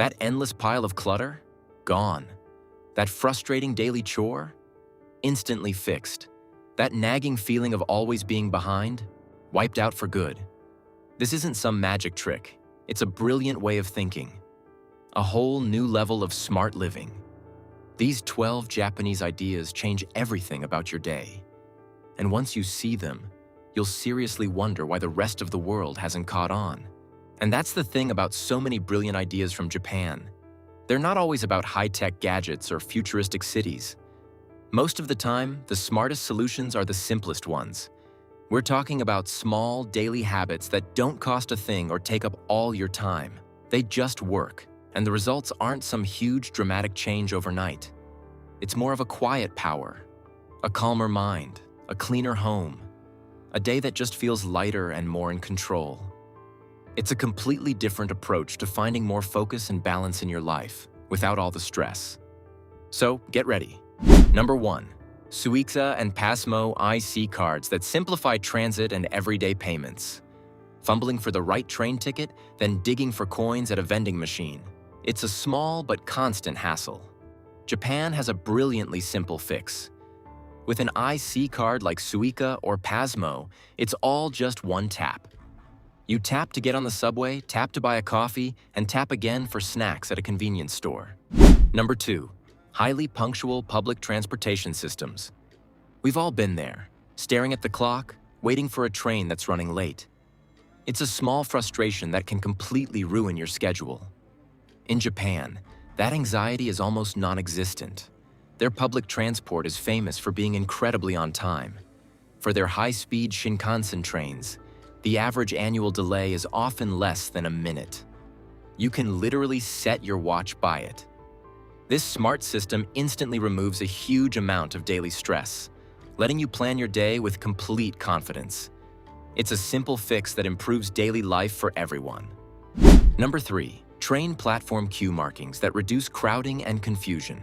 That endless pile of clutter? Gone. That frustrating daily chore? Instantly fixed. That nagging feeling of always being behind? Wiped out for good. This isn't some magic trick. It's a brilliant way of thinking. A whole new level of smart living. These 12 Japanese ideas change everything about your day. And once you see them, you'll seriously wonder why the rest of the world hasn't caught on. And that's the thing about so many brilliant ideas from Japan. They're not always about high-tech gadgets or futuristic cities. Most of the time, the smartest solutions are the simplest ones. We're talking about small, daily habits that don't cost a thing or take up all your time. They just work, and the results aren't some huge, dramatic change overnight. It's more of a quiet power, a calmer mind, a cleaner home, a day that just feels lighter and more in control. It's a completely different approach to finding more focus and balance in your life without all the stress. So, get ready. Number 1. Suica and Pasmo IC cards that simplify transit and everyday payments. Fumbling for the right train ticket, then digging for coins at a vending machine. It's a small but constant hassle. Japan has a brilliantly simple fix. With an IC card like Suica or Pasmo, it's all just one tap. You tap to get on the subway, tap to buy a coffee, and tap again for snacks at a convenience store. Number 2. Highly punctual public transportation systems. We've all been there, staring at the clock, waiting for a train that's running late. It's a small frustration that can completely ruin your schedule. In Japan, that anxiety is almost non-existent. Their public transport is famous for being incredibly on time. For their high-speed Shinkansen trains, the average annual delay is often less than a minute. You can literally set your watch by it. This smart system instantly removes a huge amount of daily stress, letting you plan your day with complete confidence. It's a simple fix that improves daily life for everyone. Number 3. Train platform queue markings that reduce crowding and confusion.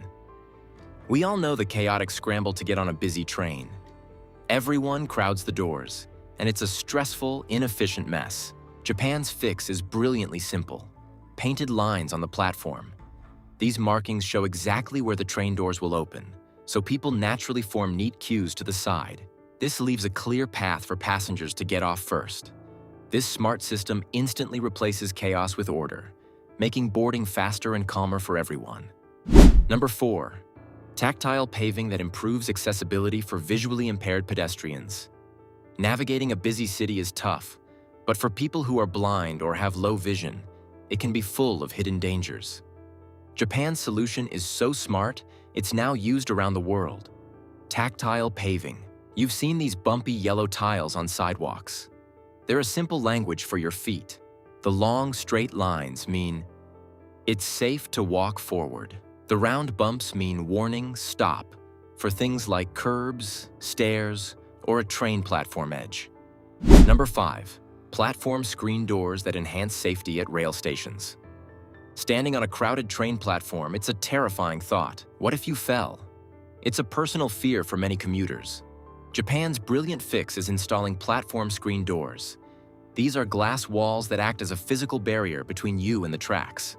We all know the chaotic scramble to get on a busy train. Everyone crowds the doors, and it's a stressful, inefficient mess. Japan's fix is brilliantly simple. Painted lines on the platform. These markings show exactly where the train doors will open, so people naturally form neat queues to the side. This leaves a clear path for passengers to get off first. This smart system instantly replaces chaos with order, making boarding faster and calmer for everyone. Number 4. Tactile paving that improves accessibility for visually impaired pedestrians. Navigating a busy city is tough, but for people who are blind or have low vision, it can be full of hidden dangers. Japan's solution is so smart, it's now used around the world. Tactile paving. You've seen these bumpy yellow tiles on sidewalks. They're a simple language for your feet. The long, straight lines mean it's safe to walk forward. The round bumps mean warning, stop, for things like curbs, stairs, or a train platform edge. Number 5. Platform screen doors that enhance safety at rail stations. Standing on a crowded train platform, it's a terrifying thought. What if you fell? It's a personal fear for many commuters. Japan's brilliant fix is installing platform screen doors. These are glass walls that act as a physical barrier between you and the tracks.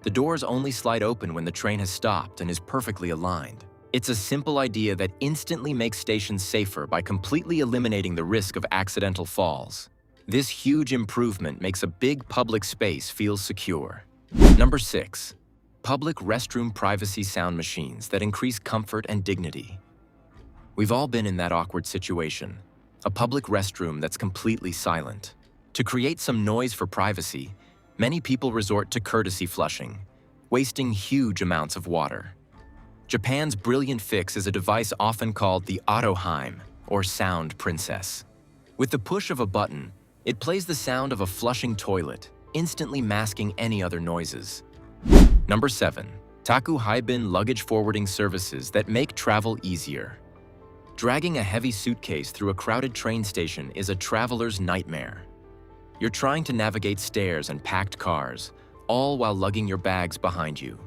The doors only slide open when the train has stopped and is perfectly aligned. It's a simple idea that instantly makes stations safer by completely eliminating the risk of accidental falls. This huge improvement makes a big public space feel secure. Number 6. Public restroom privacy sound machines that increase comfort and dignity. We've all been in that awkward situation, a public restroom that's completely silent. To create some noise for privacy, many people resort to courtesy flushing, wasting huge amounts of water. Japan's brilliant fix is a device often called the Autoheim, or sound princess. With the push of a button, it plays the sound of a flushing toilet, instantly masking any other noises. Number 7. Takuhaibin luggage forwarding services that make travel easier. Dragging a heavy suitcase through a crowded train station is a traveler's nightmare. You're trying to navigate stairs and packed cars, all while lugging your bags behind you.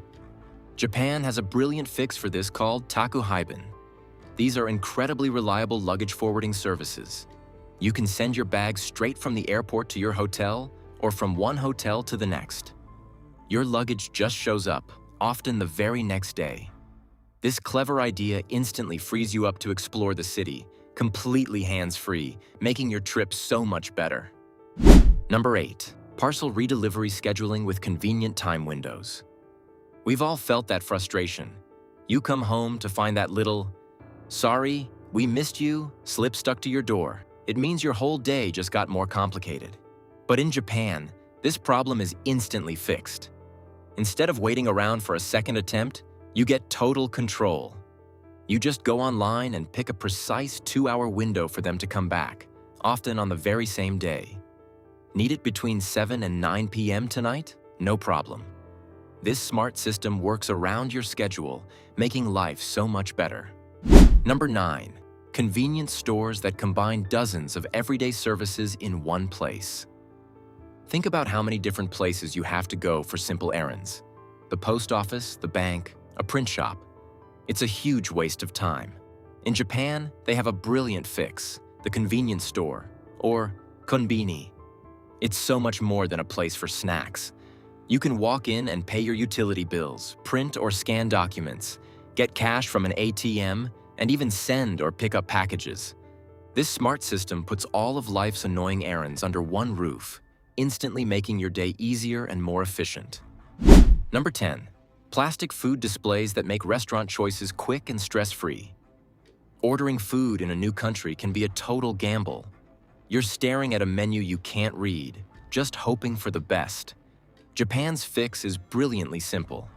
Japan has a brilliant fix for this called Takuhaibin. These are incredibly reliable luggage forwarding services. You can send your bags straight from the airport to your hotel or from one hotel to the next. Your luggage just shows up, often the very next day. This clever idea instantly frees you up to explore the city, completely hands-free, making your trip so much better. Number 8. Parcel redelivery scheduling with convenient time windows. We've all felt that frustration. You come home to find that little, "Sorry, we missed you," slip stuck to your door. It means your whole day just got more complicated. But in Japan, this problem is instantly fixed. Instead of waiting around for a second attempt, you get total control. You just go online and pick a precise 2-hour window for them to come back, often on the very same day. Need it between 7 and 9 p.m. tonight? No problem. This smart system works around your schedule, making life so much better. Number 9. Convenience stores that combine dozens of everyday services in one place. Think about how many different places you have to go for simple errands. The post office, the bank, a print shop. It's a huge waste of time. In Japan, they have a brilliant fix, the convenience store, or konbini. It's so much more than a place for snacks. You can walk in and pay your utility bills, print or scan documents, get cash from an ATM, and even send or pick up packages. This smart system puts all of life's annoying errands under one roof, instantly making your day easier and more efficient. Number 10. Plastic food displays that make restaurant choices quick and stress-free. Ordering food in a new country can be a total gamble. You're staring at a menu you can't read, just hoping for the best. Japan's fix is brilliantly simple.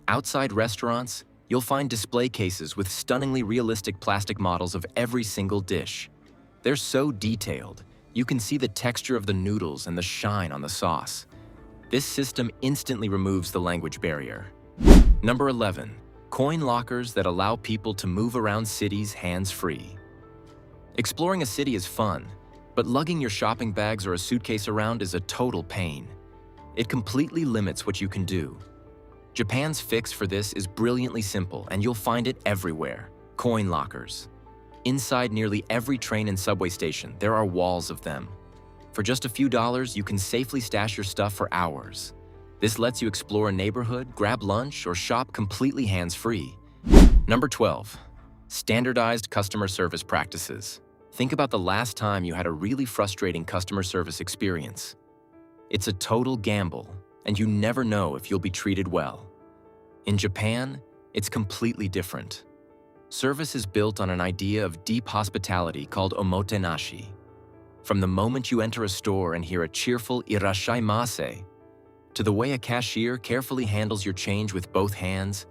Outside restaurants, you'll find display cases with stunningly realistic plastic models of every single dish. They're so detailed, you can see the texture of the noodles and the shine on the sauce. This system instantly removes the language barrier. Number 11. Coin lockers that allow people to move around cities hands-free. Exploring a city is fun, but lugging your shopping bags or a suitcase around is a total pain. It completely limits what you can do. Japan's fix for this is brilliantly simple, and you'll find it everywhere. Coin lockers. Inside nearly every train and subway station, there are walls of them. For just a few dollars, you can safely stash your stuff for hours. This lets you explore a neighborhood, grab lunch, or shop completely hands-free. Number 12. Standardized customer service practices. Think about the last time you had a really frustrating customer service experience. It's a total gamble, and you never know if you'll be treated well. In Japan, it's completely different. Service is built on an idea of deep hospitality called omotenashi. From the moment you enter a store and hear a cheerful "irashaimase," to the way a cashier carefully handles your change with both hands,